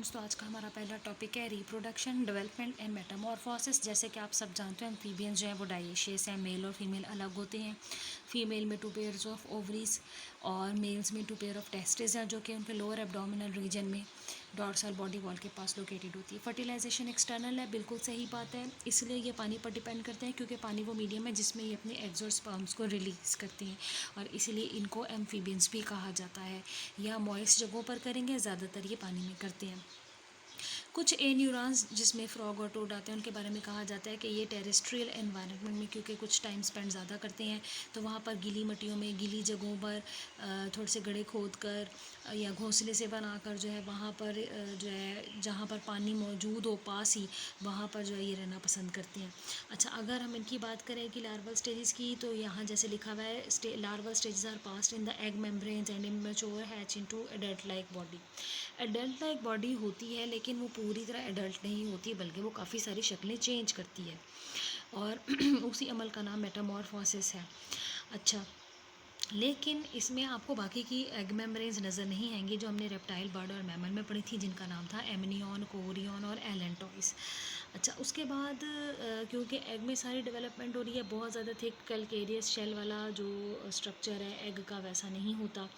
Students, तो आज का हमारा पहला टॉपिक है रिप्रोडक्शन, डेवलपमेंट एंड मेटामॉर्फोसिस। जैसे कि आप सब जानते हैं, एम्फीबियंस जो हैं वो डाइशियस हैं। मेल और फीमेल अलग होते हैं। फीमेल में 2 पेयर्स ऑफ ओवरीज और मेल्स में 2 पेयर ऑफ टेस्टिस हैं, जो कि उनके लोअर एब्डोमिनल रीजन में डॉर्सल बॉडी वॉल के पास लोकेटेड होती है। फर्टिलाइजेशन एक्सटर्नल है, बिल्कुल सही बात है। इसलिए ये पानी पर डिपेंड करते हैं, क्योंकि पानी वो मीडियम है जिसमें ये अपने एग्स और स्पर्म्स को रिलीज़ करती हैं, और इसीलिए इनको एम्फीबियंस भी कहा जाता है। यह मॉइस्ट जगहों पर करेंगे, ज़्यादातर ये पानी में करते हैं। कुछ ए न्यूरॉन्स जिसमें फ्रॉग और टोड आते हैं, उनके बारे में कहा जाता है कि ये टेरेस्ट्रियल एनवायरनमेंट में, क्योंकि कुछ टाइम स्पेंड ज़्यादा करते हैं, तो वहाँ पर गीली मिट्टियों में, गीली जगहों पर थोड़े से गड्ढे खोद कर या घोंसले से बनाकर जो है वहाँ पर जो है जहाँ पर पानी मौजूद हो पास ही, वहाँ पर जो है ये रहना पसंद करते हैं। अच्छा, अगर हम इनकी बात करें कि लार्वल स्टेजेस की, तो यहाँ जैसे लिखा हुआ है larval stages are passed in the egg membranes and immature hatch into adult like body. Adult like body होती है, लेकिन वो पूरी तरह एडल्ट नहीं होती, बल्कि वो काफ़ी सारी शक्लें चेंज करती है, और उसी अमल का नाम मेटामॉर्फोसिस है। अच्छा, लेकिन इसमें आपको बाकी की एग मेम्ब्रेन्स नज़र नहीं आएंगी, जो हमने रेप्टाइल, बर्ड और मैमल में पढ़ी थी, जिनका नाम था एमनियन, कोरियन और एलेंटोइस। अच्छा, उसके बाद क्योंकि एग में सारी डेवलपमेंट हो रही है, बहुत ज़्यादा थिक कैलकेरियस शेल वाला जो स्ट्रक्चर है एग का, वैसा नहीं होता।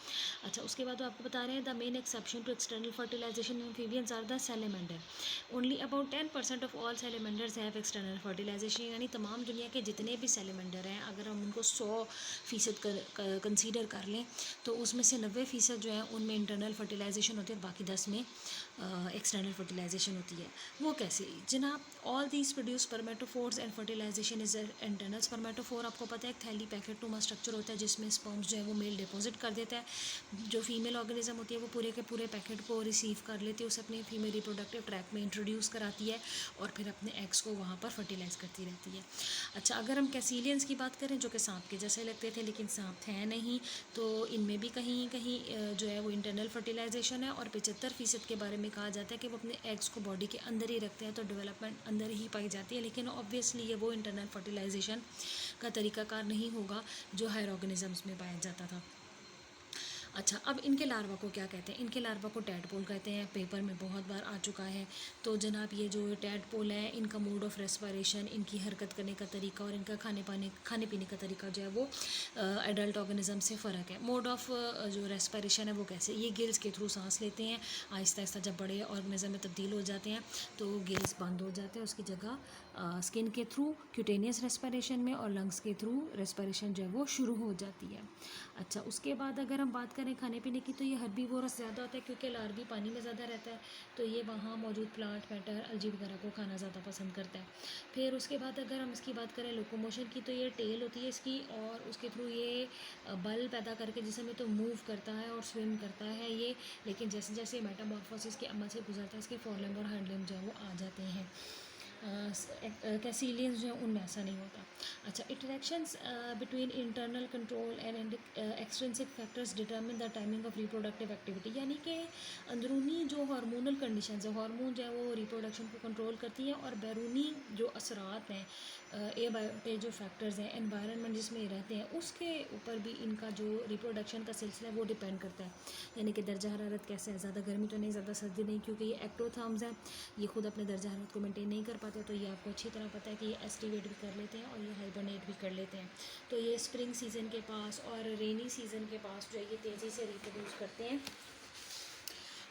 अच्छा, उसके बाद तो आपको बता रहे हैं the main exception to external fertilisation in amphibians are the salamander. Only about 10% of all salamanders have external fertilisation. यानी तमाम दुनिया के जितने भी सैलेमेंडर हैं, अगर हम उनको 100% कंसीडर कर लें, तो उसमें से 90% जो है उनमें इंटरनल फर्टिलाइजेशन होती है, और बाकी 10 में एक्सटर्नल फर्टिलाइजेशन होती है। वो कैसे जनाब? All these produce spermatophores and fertilisation is internal. Spermatophore आपको पता है एक थैली पैकेट नुमा स्ट्रक्चर होता है, जिसमें स्पर्म्स जो है वो मेल डिपॉजिट कर देता है। जो फीमेल ऑर्गेनिज्म होती है वो पूरे के पूरे पैकेट को रिसीव कर लेती है, उसे अपने फीमेल रिप्रोडक्टिव ट्रैक में इंट्रोड्यूस कराती है, और फिर अपने एग्स को वहाँ पर फर्टिलाइज करती रहती है। अच्छा, अगर हम कैसिलियंस की बात करें, जो कि सांप के जैसे लगते थे लेकिन सांप हैं नहीं, तो इनमें भी कहीं कहीं जो है वो इंटरनल फर्टिलाइजेशन है, और 75% के बारे में कहा जाता है कि वो अपने एग्स को बॉडी के अंदर ही रखते हैं, तो डेवलपमेंट अंदर ही पाई जाती है। लेकिन ऑब्वियसली ये वो इंटरनल फर्टिलाइजेशन का तरीकाकार नहीं होगा जो हायर ऑर्गेनिजम्स में पाया जाता था। अच्छा, अब इनके लार्वा को क्या कहते हैं? इनके लार्वा को टैडपोल कहते हैं, पेपर में बहुत बार आ चुका है। तो जनाब, ये जो टैडपोल है, इनका मोड ऑफ रेस्पिरेशन, इनकी हरकत करने का तरीका और इनका खाने पीने का तरीका जो है वो एडल्ट ऑर्गेनिज्म से फ़र्क है। मोड ऑफ जो रेस्पिरेशन है वो कैसे? ये गिल्स के थ्रू सांस लेते हैं। आहिस्ता आहिस्ता जब बड़े ऑर्गेनिज्म में तब्दील हो जाते हैं, तो गिल्स बंद हो जाते हैं, उसकी जगह स्किन के थ्रू क्यूटेनियस रेस्पिरेशन में और लंग्स के थ्रू रेस्पिरेशन जो है वो शुरू हो जाती है। अच्छा, उसके बाद अगर हम बात करें खाने पीने की, तो ये हर्बीवोरस ज़्यादा होता है, क्योंकि लार्वी पानी में ज़्यादा रहता है, तो ये वहाँ मौजूद प्लांट मैटर, अलजी वगैरह को खाना ज़्यादा पसंद करता है। फिर उसके बाद अगर हम इसकी बात करें लोकोमोशन की, तो ये टेल होती है इसकी, और उसके थ्रू ये बल पैदा करके जिसमें में तो मूव करता है और स्विम करता है ये। लेकिन जैसे जैसे मेटामॉर्फोसिस के अमल से गुजरता है, इसके फोरलिम्ब और हाइंड जो है वो आ जाते हैं। कैसिलियंस जो है उनमें ऐसा नहीं होता। अच्छा, interactions between internal control and extrinsic factors determine the timing of reproductive activity. यानी कि अंदरूनी जो हार्मोनल कंडीशंस है, हार्मोन जो है वो रिप्रोडक्शन को कंट्रोल करती है, और बैरूनी जो असरात हैं, एबायोटिक जो फैक्टर्स हैं, एनवायरनमेंट जिसमें ये रहते हैं, उसके ऊपर भी इनका जो रिप्रोडक्शन का सिलसिला है वो डिपेंड करता है। यानी कि दर्जा हरारत कैसे है, ज़्यादा गर्मी तो नहीं, ज़्यादा सर्दी नहीं, क्योंकि ये एक्टोथर्म्स हैं, ये खुद अपने दर्जा हरारत को मेंटेन नहीं कर पाते। तो ये आपको अच्छी तरह पता है कि ये एस्टिवेट भी कर लेते हैं और ये हाइबरनेट भी कर लेते हैं। तो ये स्प्रिंग सीज़न के पास और रेनी सीज़न के पास जो है ये तेज़ी से रिप्रोड्यूस करते हैं,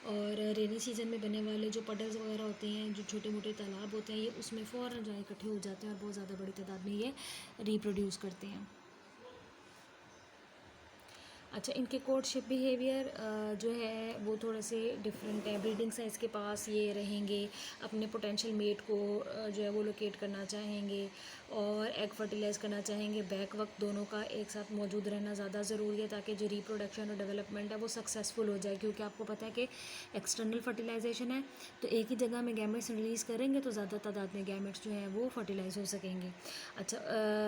और रेनी सीज़न में बनने वाले जो पडल्स वगैरह होते हैं, जो छोटे मोटे तालाब होते हैं, ये उसमें फ़ौरन जो है इकट्ठे हो जाते हैं, और बहुत ज़्यादा बड़ी तादाद में ये रिप्रोड्यूस करते हैं। अच्छा, इनके कोर्टशिप बिहेवियर जो है वो थोड़े से डिफरेंट है। ब्रीडिंग साइज़ के पास ये रहेंगे, अपने पोटेंशियल मेट को जो है वो लोकेट करना चाहेंगे, और एग फर्टिलाइज़ करना चाहेंगे। बैक वक्त दोनों का एक साथ मौजूद रहना ज़्यादा ज़रूरी है, ताकि जो रिप्रोडक्शन और डेवलपमेंट है वो सक्सेसफुल हो जाए। क्योंकि आपको पता है कि एक्सटर्नल फर्टिलाइजेशन है, तो एक ही जगह में गैमेट्स रिलीज़ करेंगे तो ज़्यादा तादाद में गैमेट्स जो हैं वो फर्टिलाइज़ हो सकेंगे। अच्छा,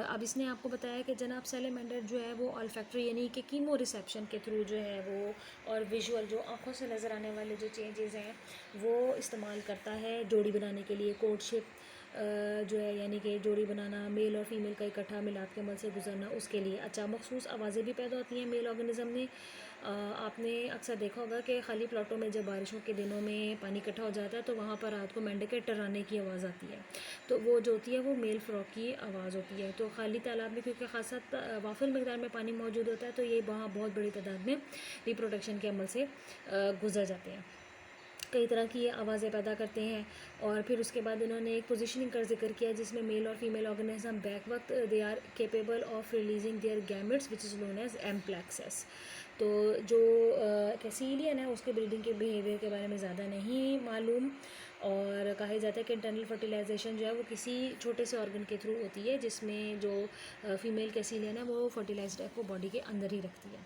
अब इसने आपको बताया कि जनाब सैलेमेंडर जो है वो ऑल्फैक्टरी यानी कि कीमो रिसेप्शन के थ्रू जो है वो, और विजुअल जो आँखों से नज़र आने वाले जो चेंजेस हैं वो इस्तेमाल करता है जोड़ी बनाने के लिए। कोर्टशिप जो है यानी कि जोड़ी बनाना, मेल और फीमेल का इकट्ठा मिलाप के अमल से गुजरना, उसके लिए। अच्छा, मखसूस आवाज़ें भी पैदा होती हैं मेल ऑर्गेनिज्म में आपने अक्सर देखा होगा कि खाली प्लॉटों में जब बारिशों के दिनों में पानी इकट्ठा हो जाता है तो वहाँ पर रात को मेंढक के टर्राने की आवाज़ आती है। तो वो जो होती है वो मेल फ्रॉक की आवाज़ होती है। तो खाली तालाब में क्योंकि खासा वाफिल मकदार में पानी मौजूद होता है तो ये वहाँ बहुत बड़ी तादाद में रिप्रोडक्शन के अमल से गुजर जाते हैं। कई तरह की ये आवाज़ें पैदा करते हैं। और फिर उसके बाद उन्होंने एक पोजीशनिंग का जिक्र किया जिसमें मेल और फीमेल ऑर्गेनिज्म बैक वक्त they are capable of releasing their gametes which is known as amplexuses. तो जो कैसीलियन है उसके ब्रीडिंग के बिहेवियर के बारे में ज़्यादा नहीं मालूम। और कहा जाता है कि इंटरनल फर्टिलाइजेशन जो है वो किसी छोटे से ऑर्गन के थ्रू होती है जिसमें जो फीमेल कैसीलियन है वो फर्टिलाइज्ड एग को बॉडी के अंदर ही रखती है।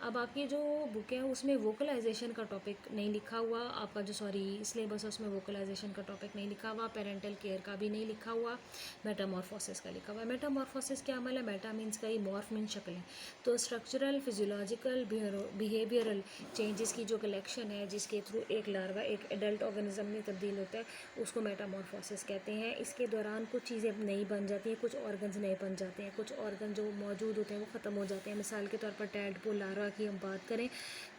अब आपकी जो बुक है उसमें वोकलाइजेशन का टॉपिक नहीं लिखा हुआ, आपका जो सिलेबस है उसमें वोकलाइजेशन का टॉपिक नहीं लिखा हुआ, पेरेंटल केयर का भी नहीं लिखा हुआ, मेटामॉर्फोसिस का लिखा हुआ है। मेटामॉर्फोसिस क्या अमल है? मेटा मीन्स कई, मॉर्फ मीन्स शक्लें। तो स्ट्रक्चरल फिजियोलॉजिकल बिहेवियरल चेंजेस की जो कलेक्शन है जिसके थ्रू एक लार्वा एक एडल्ट ऑर्गेनिज्म में तब्दील होता है उसको मेटामॉर्फोसिस कहते हैं। इसके दौरान कुछ चीज़ें नई बन जाती हैं, कुछ ऑर्गन्स नए बन जाते हैं, कुछ ऑर्गन जो मौजूद होते हैं वो ख़त्म हो जाते हैं। मिसाल के तौर पर टैडपोल लार्वा की हम बात करें तो